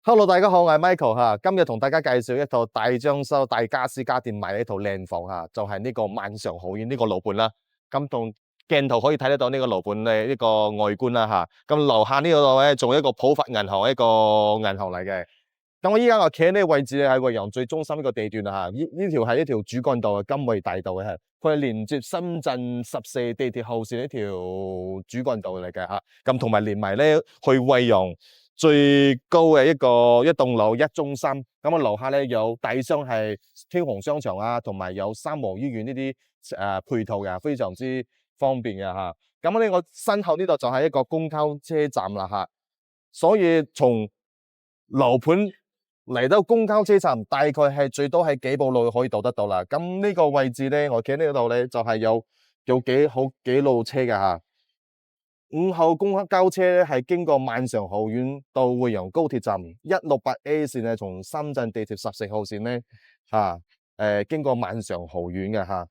Hello，大家好，我係 Michael 吓，今日同大家介紹一套大裝修、大家私家電賣嘅一套靚房吓，就係呢個萬常豪苑呢個樓盤啦。咁同鏡頭可以睇得到呢個樓盤嘅呢個外觀啦吓。咁樓下呢度咧，仲有一個浦發銀行一個銀行嚟嘅。咁我依家我企喺呢個位置咧，喺惠陽最中心呢個地段啊吓。呢條係一條主幹道嘅金惠大道嘅係，佢係連接深圳14地鐵後線一條主幹道嚟嘅吓。咁同埋連埋咧去惠陽最高嘅一棟樓一中心，咁啊樓下咧有底商係天虹商場啊，同埋有三和醫院呢啲配套嘅，非常之方便嘅吓。咁呢個身後呢度就係一個公交車站啦吓，所以從樓盤嚟到公交車站，大概係最多係幾步路可以到得到啦。咁呢個位置咧，我企喺呢度咧就係有幾路車嘅吓。5號公交車咧係經過萬常豪苑到惠陽高鐵站168A 線咧，從深圳地鐵14號線咧經過萬常豪苑嘅吓。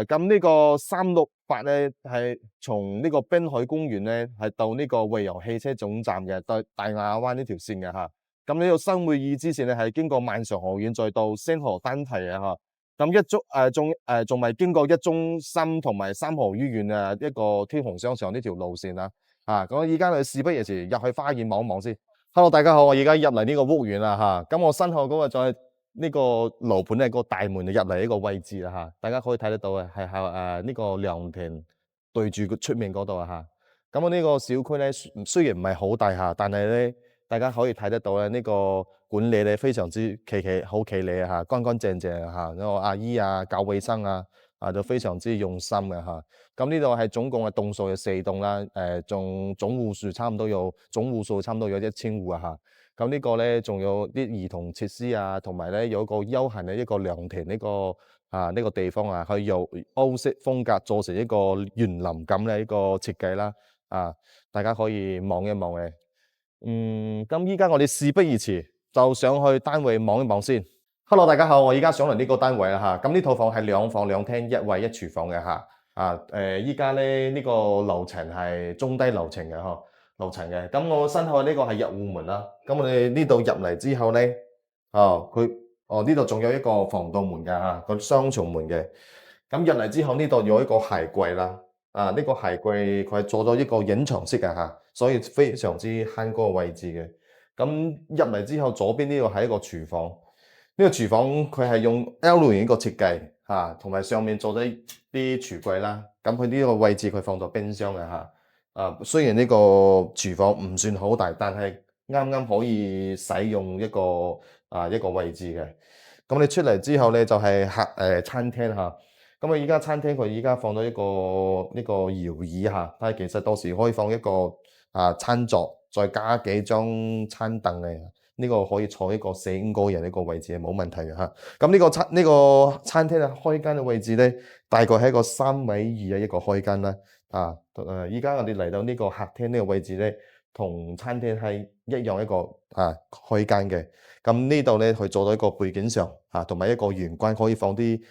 咁呢個368咧係從呢個濱海公園咧係到呢個惠陽汽車總站嘅，到大亞灣呢條線嘅吓。咁呢個新會議之前咧係經過萬常豪苑再到星河單體嘅吓。咁仲未經過一中心同埋三河醫院一個天虹商場呢條路線啦。咁而家事不宜遲，入去花園望一望先。Hello，大家好，我而家入嚟呢個屋苑啦吓。咁我身後嗰個就係呢個樓盤咧個大門入嚟呢個位置啦吓。大家可以睇得到嘅係呢個涼亭對住出面嗰度啊吓。咁我呢個小區咧雖然唔係好大下，但係咧大家可以睇得到咧呢個管理咧非常之好企理啊吓，乾乾淨淨啊吓，個阿姨啊搞衛生都非常之用心嘅吓。咁呢度係總共係棟數有4棟啦，總戶數差唔多有1000戶啊吓。咁呢個咧仲有啲兒童設施啊，同埋咧有一個休閒嘅一個涼亭呢個地方啊，可以由歐式風格做成一個園林感嘅一個設計啦。大家可以望一望嘅。咁依家我哋事不宜遲，就上去單位望一望先。Hello，大家好，我依家上嚟呢個單位啦吓。咁呢套房係2房2廳1衛1廚房嘅吓。依家咧呢個樓層係中低樓層嘅嗬，樓層嘅。咁我身後呢個係入戶門啦。咁我哋呢度入嚟之後咧，呢度仲有一個防盜門嘅吓，個雙重門嘅。咁入嚟之後呢度有一個鞋櫃啦。呢個鞋櫃佢係做咗一個隱藏式嘅吓，所以非常之慳嗰個位置嘅。咁入嚟之後，左邊呢度係一個廚房，呢個廚房佢係用 L 型一個設計吓，同埋上面做咗啲櫥櫃啦。咁佢呢個位置佢放咗冰箱嘅吓。雖然呢個廚房唔算好大，但係啱啱可以使用一個位置嘅。咁你出嚟之後咧就係餐廳吓。咁啊，依家餐廳佢依家放咗呢個搖椅吓，但係其實到時可以放一個餐桌，再加幾張餐凳嘅，呢個可以坐一個4、5個人一個位置係冇問題嘅吓。咁呢個餐廳嘅開間嘅位置咧，大概係一個3米2嘅一個開間啦。依家我哋嚟到呢個客廳呢個位置咧，同餐廳係一樣一個開間嘅。咁呢度咧佢做咗一個背景牆同埋一個玄關，可以放啲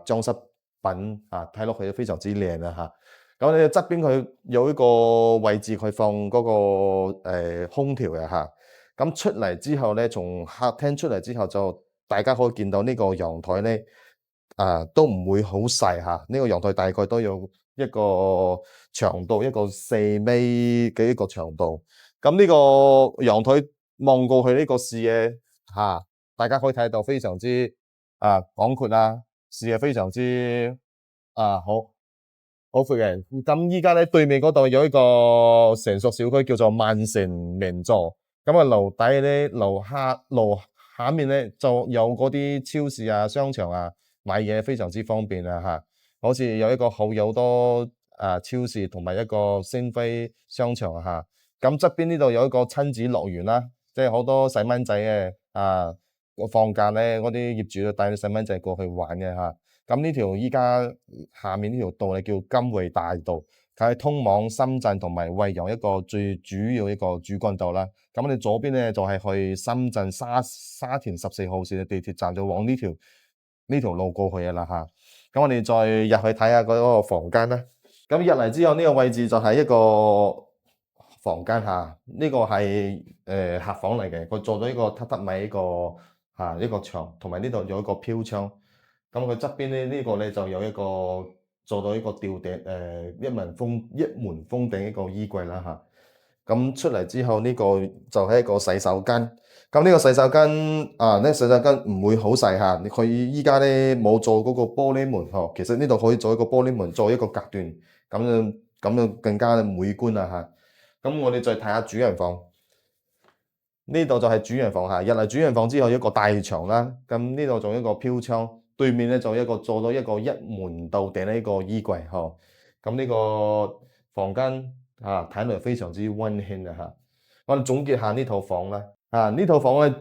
裝飾品睇落去都非常之靚啊吓。咁你側邊佢有一個位置佢放嗰個空調嘅吓。咁出嚟之後咧，從客廳出嚟之後就大家可以見到呢個陽台咧都唔會好細吓。呢個陽台大概都有一個長度，一個4米嘅一個長度。咁呢個陽台望過去呢個視野大家可以睇到非常之廣闊啊，視野非常之好闊嘅。咁依家咧對面嗰度有一個成熟小區叫做萬城名座。咁樓底咧樓下面咧就有嗰啲超市商場買嘢非常之方便吓。好似有一個好友多超市同埋一個星輝商場吓。咁側邊呢度有一個親子樂園啦，即係好多細蚊仔嘅放假咧，嗰啲業主都帶啲細蚊仔過去玩嘅吓。咁呢條依家下面呢條道咧叫金惠大道，佢係通往深圳同埋惠陽一個最主要一個主幹道啦。咁我哋左邊咧就係去深圳沙田14號線嘅地鐵站，就往呢條路過去嘅啦吓。咁我哋再入去睇下嗰個房間啦。咁入嚟之後呢個位置就係一個房間嚇，呢個係客房嚟嘅，佢做咗一個榻榻米一個牆，同埋呢度有一個飄窗。咁佢側邊呢個咧就有一個做到一個吊頂一門封頂一個衣櫃啦嚇。咁出嚟之後呢個就係一個洗手間。咁呢個洗手間呢洗手間唔會好細嚇，佢依家咧冇做嗰個玻璃門呵，其實呢度可以做一個玻璃門，做一個隔斷，咁就更加美觀啦嚇。咁我哋再睇下主人房，呢度就係主人房嚇。入嚟主人房之後，一個大牆啦，咁呢度仲有一個飄窗，對面咧就做咗一個一門到頂呢個衣櫃呵。咁呢個房間睇落非常之溫馨啊嚇。我哋總結下呢套房啦，呢套房嘅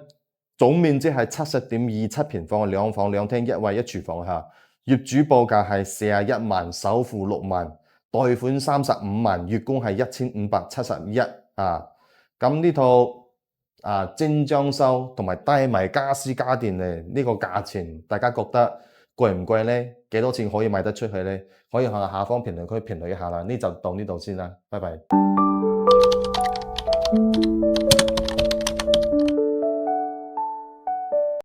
總面積係70.27平方，兩房兩廳一衛一廚房嚇。業主報價係41萬，首付6萬，貸款35萬，月供係1571啊。咁呢套精裝修同埋帶埋家私家電咧，呢個價錢大家覺得貴唔貴呢？幾多錢可以賣得出去呢？可以喺下方評論區評論一下啦。呢就到呢度先啦，拜拜。